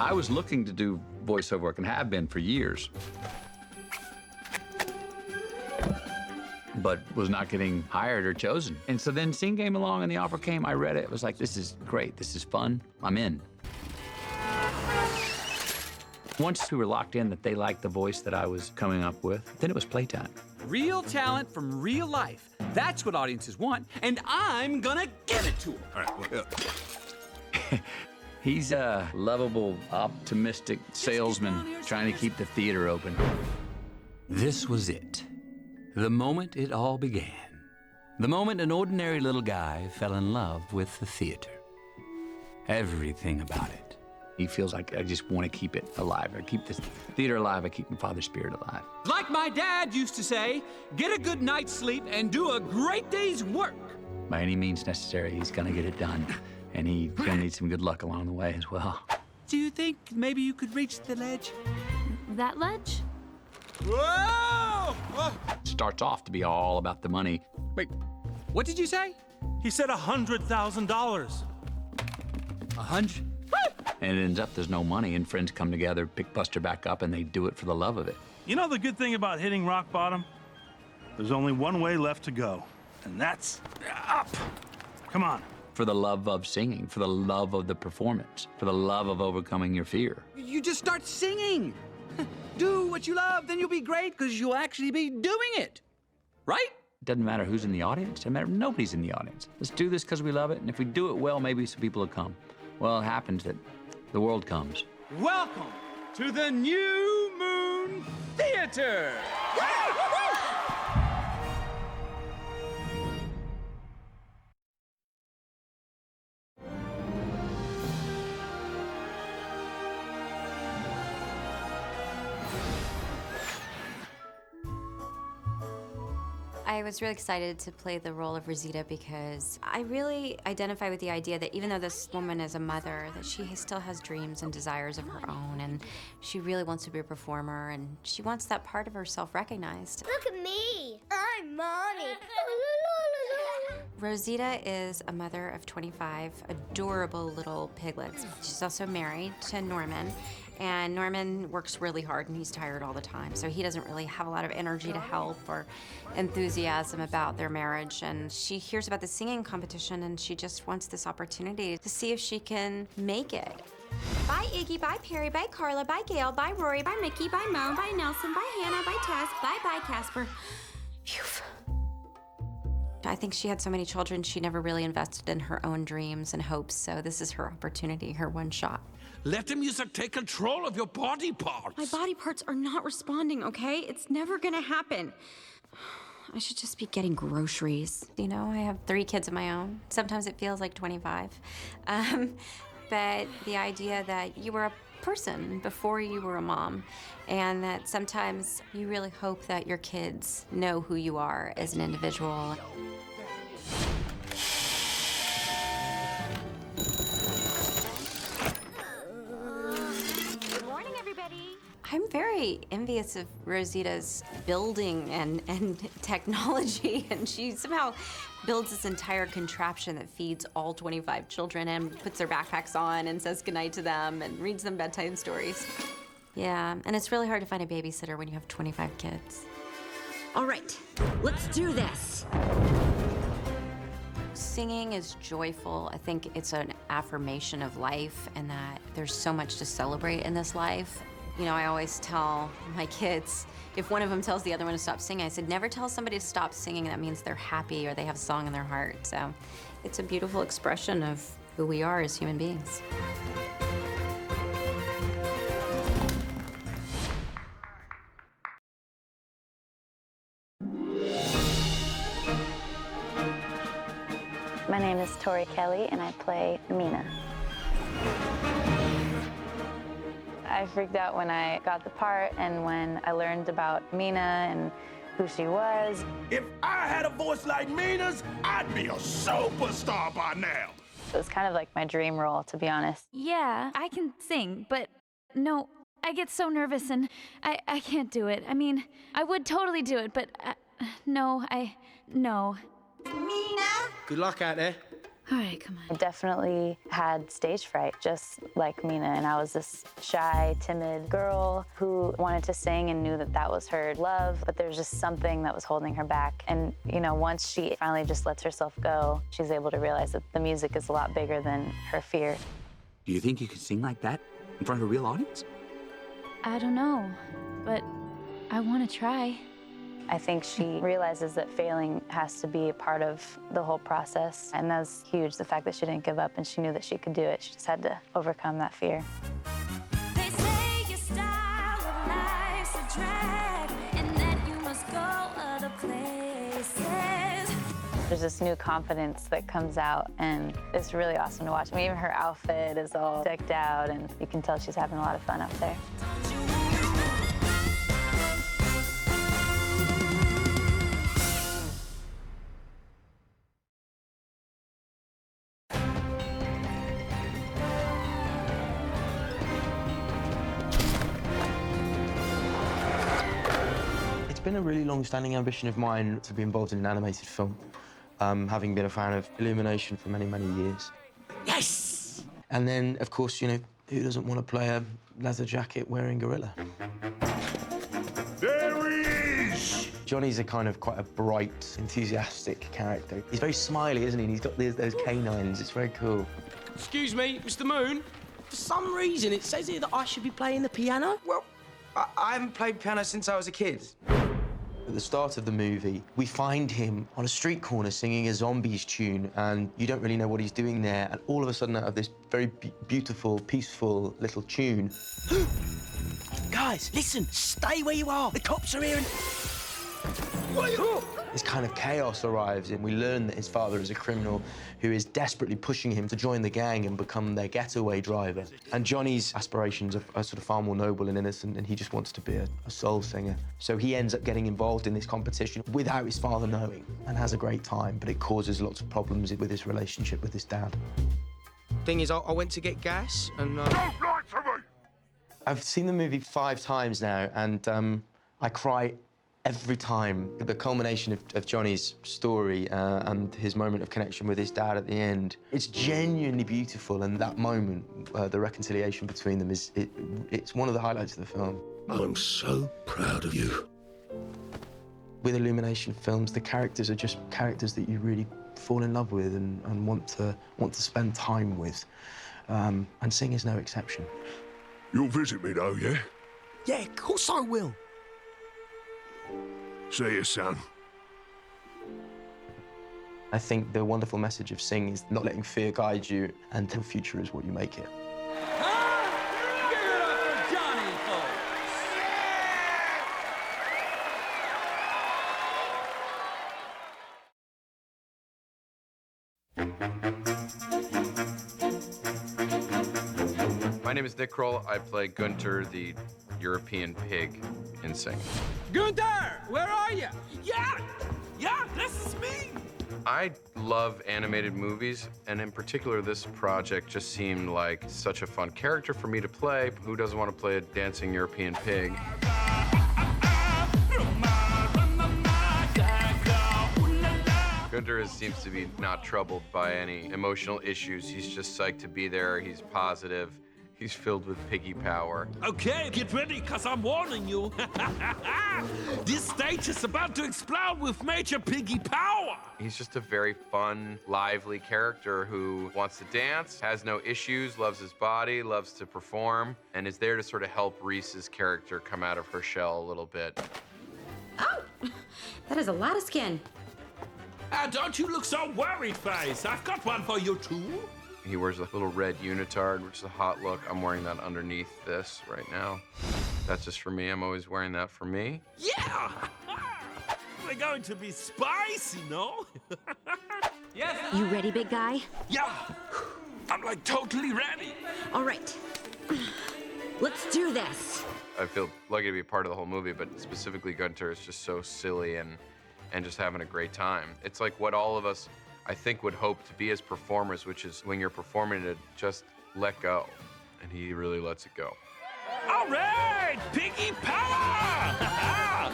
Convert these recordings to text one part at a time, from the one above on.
I was looking to do voiceover work and have been for years, but was not getting hired or chosen. And so then Sing came along and the offer came, I read it, it was like, this is great, this is fun, I'm in. Once we were locked in that they liked the voice that I was coming up with, then it was playtime. Real talent from real life. That's what audiences want, and I'm gonna give it to them. All right, well, He's a lovable, optimistic salesman trying to keep the theater open. This was it. The moment it all began. The moment an ordinary little guy fell in love with the theater. Everything about it. He feels like I just want to keep it alive. I keep this theater alive. I keep my father's spirit alive. Like my dad used to say, get a good night's sleep and do a great day's work. By any means necessary, he's going to get it done. And he's going to need some good luck along the way as well. Do you think maybe you could reach the ledge? That ledge? Whoa! Oh. Starts off to be all about the money. Wait, what did you say? He said $100,000. 100? And it ends up there's no money, and friends come together, pick Buster back up, and they do it for the love of it. You know the good thing about hitting rock bottom? There's only one way left to go, and that's up. Come on. For the love of singing, for the love of the performance, for the love of overcoming your fear. You just start singing. Do what you love, then you'll be great, because you'll actually be doing it. Right? It doesn't matter who's in the audience. It doesn't matter if nobody's in the audience. Let's do this because we love it, and if we do it well, maybe some people will come. Well, it happens that the world comes. Welcome to the New Moon Theater. I was really excited to play the role of Rosita because I really identify with the idea that even though this woman is a mother, that she still has dreams and desires of her own, and she really wants to be a performer, and she wants that part of herself recognized. Look at me. I'm Mommy. Rosita is a mother of 25 adorable little piglets. She's also married to Norman, and Norman works really hard and he's tired all the time, so he doesn't really have a lot of energy to help or enthusiasm about their marriage. And she hears about the singing competition and she just wants this opportunity to see if she can make it. Bye, Iggy. Bye, Perry. Bye, Carla. Bye, Gail. Bye, Rory. Bye, Mickey. Bye, Mo. Bye, Nelson. Bye, Hannah. Bye, Tess. Bye, Casper. Phew. I think she had so many children, she never really invested in her own dreams and hopes, so this is her opportunity, her one shot. let the music take control of your body parts. My body parts are not responding, okay? It's never gonna happen. I should just be getting groceries. You know, I have 3 kids of my own. Sometimes it feels like 25. But the idea that you were a person before you were a mom, and that sometimes you really hope that your kids know who you are as an individual. Good morning, everybody. I'm very envious of Rosita's building and technology, and she somehow builds this entire contraption that feeds all 25 children and puts their backpacks on and says goodnight to them and reads them bedtime stories. Yeah, and it's really hard to find a babysitter when you have 25 kids. All right, let's do this. Singing is joyful. I think it's an affirmation of life and that there's so much to celebrate in this life. You know, I always tell my kids, if one of them tells the other one to stop singing, I said, never tell somebody to stop singing. That means they're happy or they have a song in their heart. So it's a beautiful expression of who we are as human beings. My name is Tori Kelly, and I play Mina. I freaked out when I got the part and when I learned about Mina and who she was. If I had a voice like Mina's, I'd be a superstar by now. It was kind of like my dream role, to be honest. Yeah, I can sing, but no, I get so nervous and I can't do it. I mean, I would totally do it, but no. Mina? Good luck out there. All right, come on. I definitely had stage fright, just like Mina, and I was this shy, timid girl who wanted to sing and knew that that was her love, but there's just something that was holding her back. And, you know, once she finally just lets herself go, she's able to realize that the music is a lot bigger than her fear. Do you think you could sing like that in front of a real audience? I don't know, but I want to try. I think she realizes that failing has to be a part of the whole process, and that's huge, the fact that she didn't give up and she knew that she could do it. She just had to overcome that fear. They say your style of life's a drag and that you must go other places. There's this new confidence that comes out, and it's really awesome to watch. I mean, even her outfit is all decked out, and you can tell she's having a lot of fun up there. It's been a really long-standing ambition of mine to be involved in an animated film, having been a fan of Illumination for many, many years. Yes! And then, of course, you know, who doesn't want to play a leather jacket wearing gorilla? There he is! Johnny's a kind of quite a bright, enthusiastic character. He's very smiley, isn't he? And he's got those canines. It's very cool. Excuse me, Mr. Moon. For some reason, it says here that I should be playing the piano. Well, I haven't played piano since I was a kid. At the start of the movie, we find him on a street corner singing a Zombies tune, and you don't really know what he's doing there. And all of a sudden, out of this very beautiful, peaceful little tune... Guys, listen, stay where you are. The cops are here and... This kind of chaos arrives, and we learn that his father is a criminal who is desperately pushing him to join the gang and become their getaway driver. And Johnny's aspirations are sort of far more noble and innocent, and he just wants to be a soul singer. So he ends up getting involved in this competition without his father knowing, and has a great time, but it causes lots of problems with his relationship with his dad. Thing is, I went to get gas and... Don't lie to me! I've seen the movie 5 times now, and I cry every time. The culmination of Johnny's story and his moment of connection with his dad at the end, it's genuinely beautiful, and that moment, the reconciliation between them, it's one of the highlights of the film. I'm so proud of you. With Illumination films, the characters are just characters that you really fall in love with and want to spend time with, and Sing is no exception. You'll visit me, though, yeah? Yeah, of course I will. See you, son. I think the wonderful message of Sing is not letting fear guide you, and the future is what you make it. My name is Nick Kroll. I play Gunter, the European pig in Sing. Gunther, where are you? Yeah, this is me! I love animated movies, and in particular, this project just seemed like such a fun character for me to play. Who doesn't want to play a dancing European pig? Gunter seems to be not troubled by any emotional issues. He's just psyched to be there. He's positive. He's filled with piggy power. Okay, get ready, because I'm warning you. This stage is about to explode with major piggy power. He's just a very fun, lively character who wants to dance, has no issues, loves his body, loves to perform, and is there to sort of help Reese's character come out of her shell a little bit. Oh, that is a lot of skin. Don't you look so worried, face. I've got one for you, too. He wears a little red unitard, which is a hot look. I'm wearing that underneath this right now. That's just for me. I'm always wearing that for me. Yeah! We're going to be spicy, no? Yes. You ready, big guy? Yeah. I'm like totally ready. All right. Let's do this. I feel lucky to be a part of the whole movie, but specifically Gunter is just so silly and just having a great time. It's like what all of us, I think, would hope to be as performers, which is when you're performing to just let go. And he really lets it go. All right, piggy power!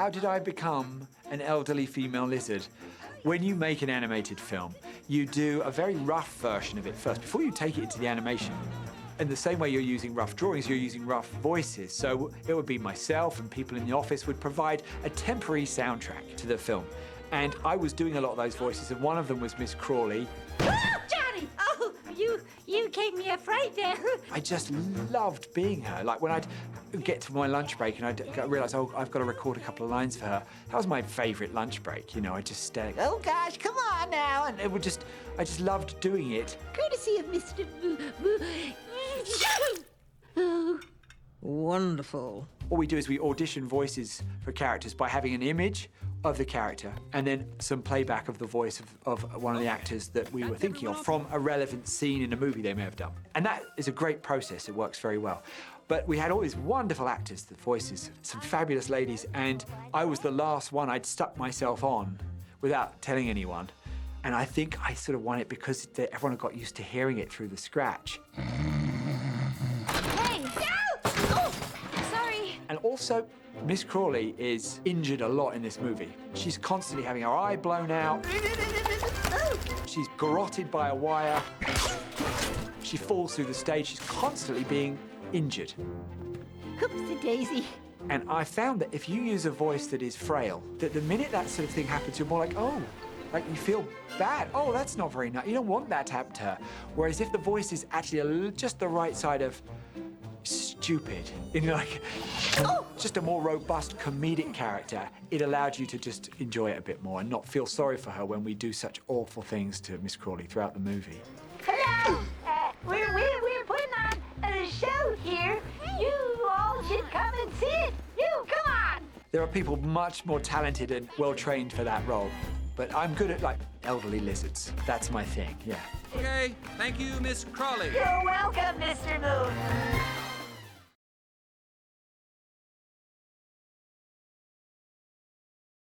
How did I become an elderly female lizard? When you make an animated film, you do a very rough version of it first before you take it into the animation. In the same way you're using rough drawings, you're using rough voices. So it would be myself and people in the office would provide a temporary soundtrack to the film. And I was doing a lot of those voices, and one of them was Miss Crawley. Johnny! Oh, you gave me a fright there. I just loved being her. Like when I'd get to my lunch break and I'd realize, oh, I've got to record a couple of lines for her. That was my favorite lunch break. You know, I just stare, oh gosh, come on now. And it would just, I just loved doing it. Courtesy of Mr. Oh, wonderful. What we do is we audition voices for characters by having an image of the character and then some playback of the voice of one of the actors that we were thinking of from a relevant scene in a movie they may have done. And that is a great process. It works very well. But we had all these wonderful actors, the voices, some fabulous ladies, and I was the last one I'd stuck myself on without telling anyone. And I think I sort of won it because everyone got used to hearing it through the scratch. Hey! Oh, sorry. And also, Miss Crawley is injured a lot in this movie. She's constantly having her eye blown out. She's garroted by a wire. She falls through the stage. She's constantly being injured. Oopsie daisy. And I found that if you use a voice that is frail, that the minute that sort of thing happens, you're more like, oh, like you feel bad. Oh, that's not very nice. You don't want that to happen to her. Whereas if the voice is actually just the right side of stupid, in like just a more robust comedic character, it allowed you to just enjoy it a bit more and not feel sorry for her when we do such awful things to Miss Crawley throughout the movie. Hello! We're putting on a show here. You all should come and see it. You, come on! There are people much more talented and well-trained for that role. But I'm good at, like, elderly lizards. That's my thing, yeah. Okay, thank you, Miss Crawley. You're welcome, Mr. Moon.